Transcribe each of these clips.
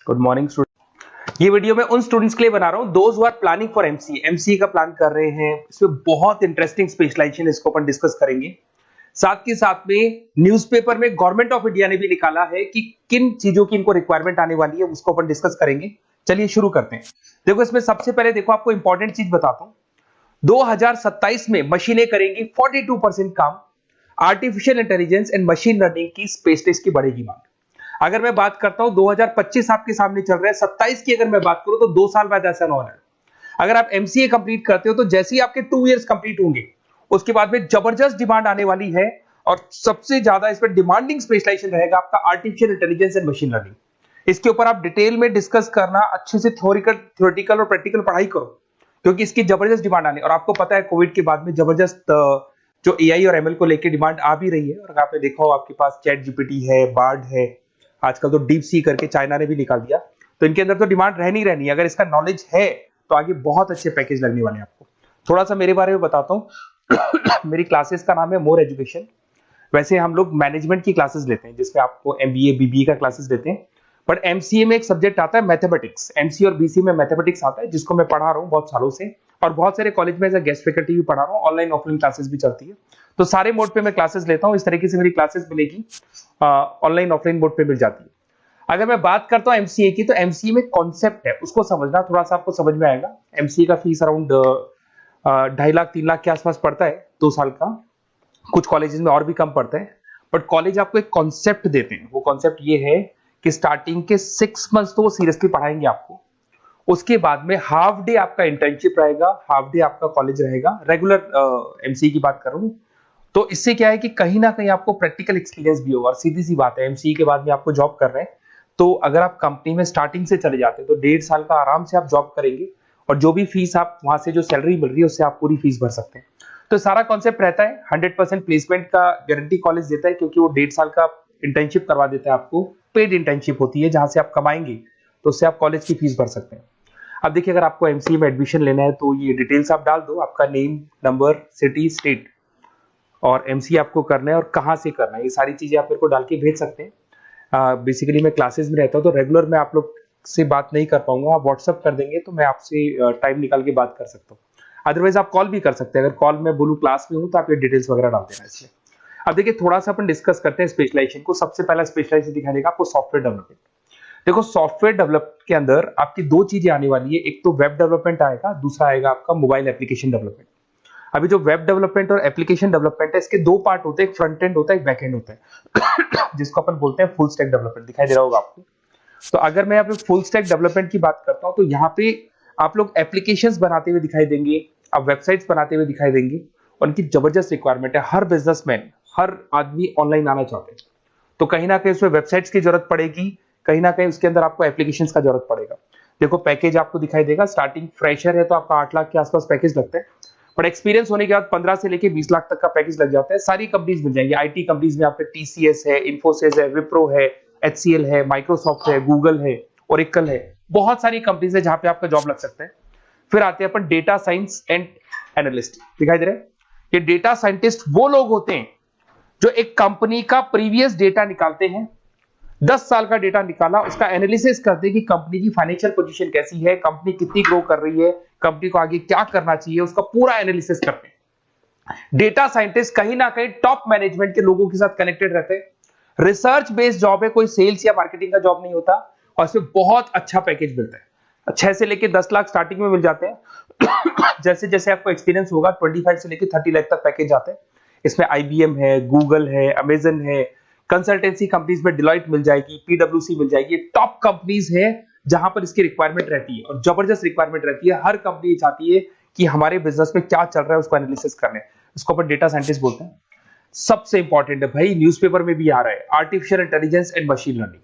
Good morning student. ये video मैं उन स्टूडेंट्स के लिए बना रहा हूं those who are planning for MCA का प्लान कर रहे हैं। इसमें बहुत इंटरेस्टिंग स्पेशलाइजेशन इसको अपन डिस्कस करेंगे। साथ के साथ में न्यूज़पेपर में गवर्नमेंट ऑफ इंडिया ने भी निकाला है कि किन चीजों की इनको रिक्वायरमेंट आने वाली है, उसको अपन डिस्कस करेंगे। चलिए शुरू करते हैं। देखो इसमें सबसे पहले देखो आपको इंपॉर्टेंट चीज बताता हूं। 2027 में मशीनें करेंगी 42% काम। Artificial intelligence and machine learning की स्पेशलिस्ट की बढ़ेगी मांग। अगर मैं बात करता हूं 2025 आपके सामने चल रहा है, 27 की अगर मैं बात करूं तो 2 साल बाद ऐसा होना है। अगर आप एमसीए कंप्लीट करते हो तो जैसे ही आपके 2 इयर्स कंप्लीट होंगे उसके बाद में जबरदस्त डिमांड आने वाली है और सबसे ज्यादा इस पर डिमांडिंग स्पेशलाइजेशन रहेगा आपका artificial intelligence and machine learning. इसके ऊपर आप डिटेल में डिस्कस करना, अच्छे से थ्योरेटिकल और प्रैक्टिकल पढ़ाई करो क्योंकि इसकी जबरदस्त डिमांड आने। और आपको पता है कोविड के बाद में जबरदस्त जो एआई और एमएल को लेकर डिमांड आ भी रही है। और आपने देखा हो आपके पास चैट जीपीटी है, बार्ड है, आजकल तो डीप सी करके चाइना ने भी निकाल दिया। तो इनके अंदर तो डिमांड रहनी। अगर इसका नॉलेज है तो आगे बहुत अच्छे पैकेज लगने वाले हैं आपको। थोड़ा सा मेरे बारे में बताता हूँ। मेरी क्लासेस का नाम है मोर एजुकेशन। वैसे हम लोग मैनेजमेंट की क्लासेस लेते हैं जिसमें आपको एमबीए बीबीए का क्लासेस देते हैं। बट एमसीए में एक सब्जेक्ट आता है मैथमेटिक्स। एमसीए और बीसीए में मैथमेटिक्स आता है जिसको मैं पढ़ा रहा हूँ बहुत सालों से और बहुत सारे कॉलेज में एज अ गेस्ट फैकल्टी भी पढ़ा रहा हूँ। ऑनलाइन ऑफलाइन क्लासेस भी चलती है, तो सारे मोड पे मैं क्लासेस लेता हूँ। इस तरीके से मेरी क्लासेस मिलेगी, ऑनलाइन ऑफलाइन मोड पे मिल जाती है। अगर मैं बात करता हूँ एमसीए की, तो एमसीए में कॉन्सेप्ट है उसको समझना, थोड़ा सा आपको समझ में आएगा। एमसीए का फीस अराउंड 2.5 लाख 3 लाख के आसपास पड़ता है 2 साल का। कुछ कॉलेजेस में और भी कम पड़ता है। बट कॉलेज आपको एक कॉन्सेप्ट देते हैं। वो कॉन्सेप्ट ये है कि स्टार्टिंग के 6 मंथ्स तो वो सीरियसली पढ़ाएंगे आपको। उसके बाद में हाफ डे आपका इंटर्नशिप रहेगा, हाफ डे आपका कॉलेज रहेगा। रेगुलर एमसीए की बात करूं तो इससे क्या है कि कहीं ना कहीं आपको प्रैक्टिकल एक्सपीरियंस भी होगा। और सीधी सी बात है, एमसीए के बाद में आपको जॉब कर रहे हैं तो अगर आप कंपनी में स्टार्टिंग से चले जाते हैं तो 1.5 साल का आराम से आप जॉब करेंगे और जो भी फीस आप वहां से जो सैलरी मिल रही है उससे आप पूरी फीस भर सकते हैं। तो सारा कॉन्सेप्ट रहता है। 100% प्लेसमेंट का गारंटी कॉलेज देता है क्योंकि वो 1.5 साल का इंटर्नशिप करवा देता है आपको। पेड इंटर्नशिप होती है जहां से आप कमाएंगे तो उससे आप कॉलेज की फीस भर सकते हैं। अब देखिए अगर आपको एमसीए में एडमिशन लेना है तो ये डिटेल्स आप डाल दो, आपका नेम, नंबर, सिटी, स्टेट और एमसीए आपको करना है और कहाँ से करना है। ये सारी चीजें आप मेरे को डाल के भेज सकते हैं। बेसिकली मैं क्लासेस में रहता हूँ तो रेगुलर मैं आप लोग से बात नहीं कर पाऊंगा। आप व्हाट्सअप कर देंगे तो मैं आपसे टाइम निकाल के बात कर सकता हूँ। अदरवाइज आप कॉल भी कर सकते हैं। अगर कॉल में बोलूँ क्लास में हूँ तो आप ये डिटेल्स वगैरह डाल देना इसमें। अब देखिए थोड़ा सा अपन डिस्कस करते हैं स्पेशलाइजेशन को। सबसे पहला स्पेशलाइजेशन दिखाई देगा आपको सॉफ्टवेयर डेवलपमेंट। देखो सॉफ्टवेयर डेवलप के अंदर आपकी 2 चीजें आने वाली है। एक तो वेब डेवलपमेंट आएगा, दूसरा आएगा आपका मोबाइल एप्लीकेशन डेवलपमेंट। अभी जो वेब डेवलपमेंट और एप्लीकेशन डेवलपमेंट है इसके 2 पार्ट होते हैं, एक फ्रंट एंड होता है, एक बैक एंड होता है। जिसको अपन बोलते हैं फुल स्टैक डेवलपमेंट। दिखाई दे रहा होगा आपको। तो अगर मैं यहाँ पे फुल स्टैक डेवलपमेंट की बात करता हूँ तो यहाँ पे आप लोग एप्लीकेशंस बनाते हुए दिखाई देंगे, आप वेबसाइट्स बनाते हुए दिखाई देंगे। उनकी जबरदस्त रिक्वायरमेंट है। हर बिजनेसमैन, हर आदमी ऑनलाइन आना चाहते हैं तो कहीं ना कहीं उसमें वेबसाइट्स की जरूरत पड़ेगी, कहीं ना कहीं उसके अंदर आपको एप्लीकेशंस का जरूरत पड़ेगा। देखो पैकेज आपको दिखाई देगा। स्टार्टिंग फ्रेशर है तो आपका 8 लाख के आसपास पैकेज लगता है। बट एक्सपीरियंस होने के बाद 15 से लेके 20 लाख तक का पैकेज लग जाता है। सारी कंपनीज मिल जाएंगी। आईटी कंपनीज में आपके टीसीएस है, इन्फोसिस है, विप्रो है, एचसीएल है, माइक्रोसॉफ्ट है, गूगल है, ओरेकल है। बहुत सारी कंपनीज है जहां पे आपका जॉब लग सकता है। फिर आते हैं अपन डेटा साइंस एंड एनालिस्ट। दिखाई दे रहा है? ये डेटा साइंटिस्ट वो लोग होते हैं जो एक कंपनी का प्रीवियस डेटा निकालते हैं। 10 साल का डेटा निकाला, उसका एनालिसिस करते हैं कि कंपनी की फाइनेंशियल पोजीशन कैसी है, कंपनी कितनी ग्रो कर रही है, कंपनी को आगे क्या करना चाहिए, उसका पूरा एनालिसिस करते हैं। डेटा साइंटिस्ट कहीं ना कहीं टॉप मैनेजमेंट के लोगों के साथ कनेक्टेड रहते हैं। रिसर्च बेस्ड जॉब है, कोई सेल्स या मार्केटिंग का जॉब नहीं होता और इसमें बहुत अच्छा पैकेज मिलता है। 6 से लेके 10 लाख स्टार्टिंग में मिल जाते हैं। जैसे जैसे आपको एक्सपीरियंस होगा 25 से लेके 30 लाख तक पैकेज आते हैं। इसमें आईबीएम है, गूगल है, अमेजन है, कंसल्टेंसी कंपनीज में डिलॉयट मिल जाएगी, पीडब्ल्यूसी मिल जाएगी। टॉप कंपनीज है जहां पर इसकी रिक्वायरमेंट रहती है और जबरदस्त रिक्वायरमेंट रहती है। हर कंपनी चाहती है कि हमारे बिजनेस में क्या चल रहा है उसको एनालिसिस करने। इसको अपन डेटा साइंटिस्ट बोलते हैं। सबसे इंपॉर्टेंट है भाई, न्यूज़पेपर में भी आ रहा है, artificial intelligence and machine learning.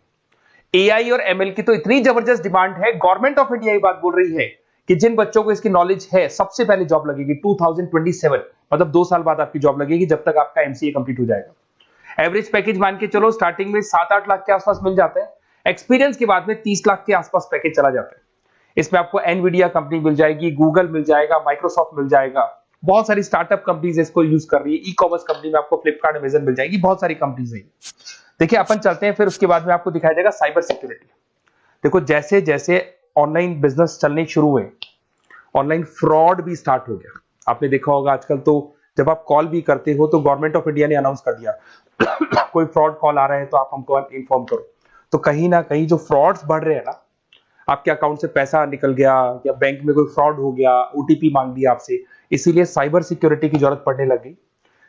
AI और एमएल की तो इतनी जबरदस्त डिमांड है। गवर्नमेंट ऑफ इंडिया ये बात बोल रही है कि जिन बच्चों को इसकी नॉलेज है सबसे पहले जॉब लगेगी 2027, मतलब 2 साल बाद आपकी जॉब लगेगी जब तक आपका एमसीए कंप्लीट हो जाएगा। एवरेज पैकेज मान के चलो स्टार्टिंग में 7-8 लाख के आसपास मिल जाता है। एक्सपीरियंस के बाद में 30 लाख के आसपास पैकेज चला जाता है। इसमें आपको एनवीडिया कंपनी मिल जाएगी, गूगल मिल जाएगा, माइक्रोसॉफ्ट मिल जाएगा। बहुत सारी स्टार्टअप कंपनीज इसको यूज कर रही है। ई कॉमर्स कंपनी में आपको फ्लिपकार्ट, अमेजन मिल जाएगी। बहुत सारी कंपनीज है। देखिए अपन चलते हैं फिर उसके बाद में आपको दिखाई देगा साइबर सिक्योरिटी। देखो जैसे जैसे ऑनलाइन बिजनेस चलने शुरू हुए, ऑनलाइन फ्रॉड भी स्टार्ट हो गया। आपने देखा होगा आजकल तो जब आप कॉल भी करते हो तो गवर्नमेंट ऑफ इंडिया ने अनाउंस कर दिया कोई फ्रॉड कॉल आ रहा है तो आप हमको इन्फॉर्म करो। तो कहीं ना कहीं जो फ्रॉड्स बढ़ रहे हैं ना, आपके अकाउंट से पैसा निकल गया या बैंक में कोई फ्रॉड हो गया, ओटीपी मांग लिया आपसे, इसीलिए साइबर सिक्योरिटी की जरूरत पड़ने लग गई।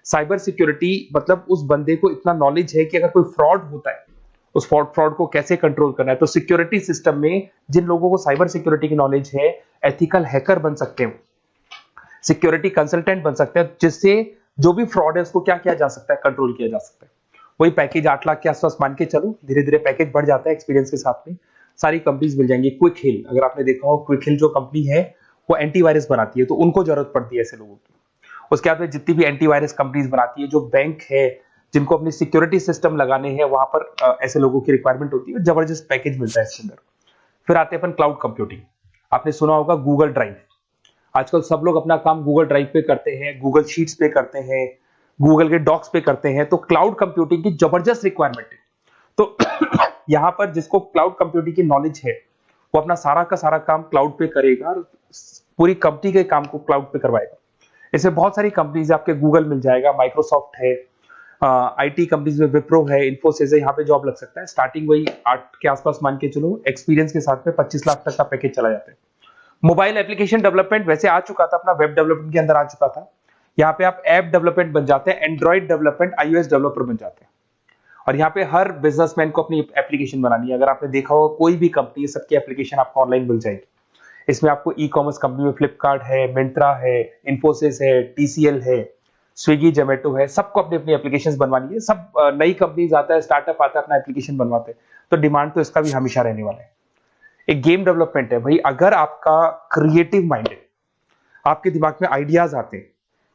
साइबर सिक्योरिटी मतलब उस बंदे को इतना नॉलेज है कि अगर कोई फ्रॉड होता है उस फ्रॉड को कैसे कंट्रोल करना है। तो सिक्योरिटी सिस्टम में जिन लोगों को साइबर सिक्योरिटी की नॉलेज है, एथिकल हैकर बन सकते हैं, सिक्योरिटी कंसल्टेंट बन सकते हैं, जिससे जो भी फ्रॉड है उसको क्या किया जा सकता है, कंट्रोल किया जा सकता है। वही पैकेज 8 लाख के आसपास मान के चलो, धीरे धीरे पैकेज बढ़ जाता है एक्सपीरियंस के साथ में। सारी कंपनीज मिल जाएंगी। क्विक हिल, अगर आपने देखा हो, क्विक हिल जो कंपनी है वो एंटीवायरस बनाती है, तो उनको जरूरत पड़ती है ऐसे लोगों की। उसके बाद में जितनी भी एंटीवायरस कंपनीज बनाती है, जो बैंक है जिनको अपनी सिक्योरिटी सिस्टम लगाने हैं, वहां पर ऐसे लोगों की रिक्वायरमेंट होती है। जबरदस्त पैकेज मिलता है इसके अंदर। फिर आते हैं अपन क्लाउड कंप्यूटिंग। आपने सुना होगा गूगल ड्राइव, आजकल सब लोग अपना काम गूगल ड्राइव पे करते हैं, गूगल शीट्स पे करते हैं, गूगल के डॉक्स पे करते हैं। तो क्लाउड कंप्यूटिंग की जबरदस्त रिक्वायरमेंट है। तो यहां पर जिसको क्लाउड कंप्यूटिंग की नॉलेज है वो अपना सारा का सारा काम क्लाउड पे करेगा और पूरी कंपनी के काम को क्लाउड पे करवाएगा। इसमें बहुत सारी कंपनीज, आपके गूगल मिल जाएगा, माइक्रोसॉफ्ट है, आईटी कंपनीज में विप्रो है, इन्फोसिस है, यहाँ पे जॉब लग सकता है। स्टार्टिंग वही 8 के आसपास मान के चलो, एक्सपीरियंस के साथ में 25 लाख तक का पैकेज चला जाता है। मोबाइल एप्लीकेशन डेवलपमेंट वैसे आ चुका था, अपना वेब डेवलपमेंट के अंदर आ चुका था। यहाँ पे आप ऐप डेवलपमेंट बन जाते हैं, एंड्रॉइड डेवलपमेंट, आईओएस डेवलपर बन जाते हैं। और यहाँ पे हर बिजनेसमैन को अपनी एप्लीकेशन बनानी है। अगर आपने देखा हो कोई भी कंपनी, सबकी एप्लीकेशन आपको ऑनलाइन मिल जाएगी। इसमें आपको ई कॉमर्स कंपनी में फ्लिपकार्ट है, मिंत्रा है, इन्फोसिस है, टीसीएल है, स्विगी, जोमेटो है, सबको अपनी अपनी एप्लीकेशन बनवानी है। सब नई कंपनीज आता है, स्टार्टअप आता है, अपना एप्लीकेशन बनवाते हैं। तो डिमांड तो इसका भी हमेशा रहने वाला है। एक गेम डेवलपमेंट है भाई, अगर आपका क्रिएटिव माइंड है, आपके दिमाग में आइडियाज आते हैं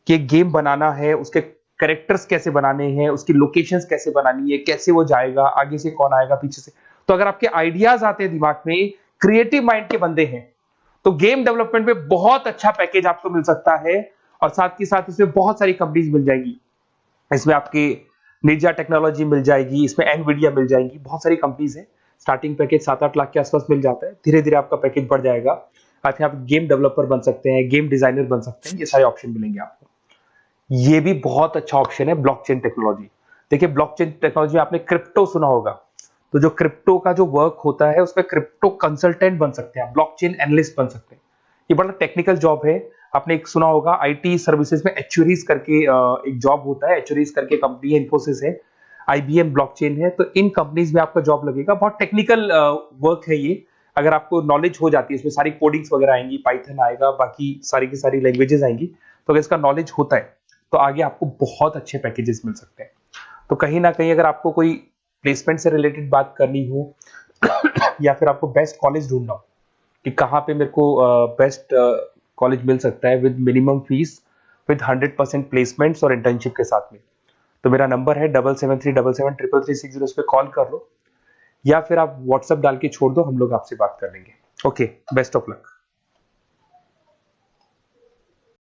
कि एक गेम बनाना है, उसके कैरेक्टर्स कैसे बनाने हैं, उसकी लोकेशंस कैसे बनानी है, कैसे वो जाएगा, आगे से कौन आएगा, पीछे से, तो अगर आपके आइडियाज आते हैं दिमाग में, क्रिएटिव माइंड के बंदे हैं, तो गेम डेवलपमेंट में बहुत अच्छा पैकेज आपको मिल सकता है। और साथ के साथ इसमें बहुत सारी कंपनीज मिल जाएंगी। इसमें आपकी निंजा टेक्नोलॉजी मिल जाएगी, इसमें एनवीडिया मिल जाएंगी, बहुत सारी कंपनीज है। स्टार्टिंग पैकेज 7-8 लाख के आसपास मिल जाता है। धीरे धीरे आपका पैकेज बढ़ जाएगा। आप गेम डेवलपर बन सकते हैं, गेम डिजाइनर बन सकते हैं, ये सारे ऑप्शन मिलेंगे आपको। ये भी बहुत अच्छा ऑप्शन है ब्लॉकचेन टेक्नोलॉजी। देखिए ब्लॉकचेन टेक्नोलॉजी में आपने क्रिप्टो सुना होगा, तो जो क्रिप्टो का जो वर्क होता है उसमें क्रिप्टो कंसल्टेंट बन सकते हैं, ब्लॉकचेन एनालिस्ट बन सकते हैं। ये बड़ा टेक्निकल जॉब है। आपने एक सुना होगा आईटी सर्विसेज में एक्चुअरीज करके एक जॉब होता है, एक्चुअरीज करके कंपनी है, इन्फोसिस है, आईबीएम ब्लॉकचेन है। तो इन कंपनीज में आपका जॉब लगेगा। बहुत टेक्निकल वर्क है ये। अगर आपको नॉलेज हो जाती है, इसमें सारी कोडिंग्स वगैरह आएंगी, पाइथन आएगा, बाकी सारी की सारी लैंग्वेजेस आएंगी, तो अगर इसका नॉलेज होता है तो आगे आपको बहुत अच्छे पैकेजेस मिल सकते हैं। तो कहीं ना कहीं अगर आपको कोई प्लेसमेंट से रिलेटेड बात करनी हो या फिर आपको बेस्ट कॉलेज ढूंढना हो कि कहाँ पे मेरे को बेस्ट कॉलेज मिल सकता है with minimum fees, with 100% placements और इंटर्नशिप के साथ में, तो मेरा नंबर है 7737733360। उस पर कॉल कर लो या फिर आप व्हाट्सएप डाल के छोड़ दो, हम लोग आपसे बात कर लेंगे। Okay, best of luck.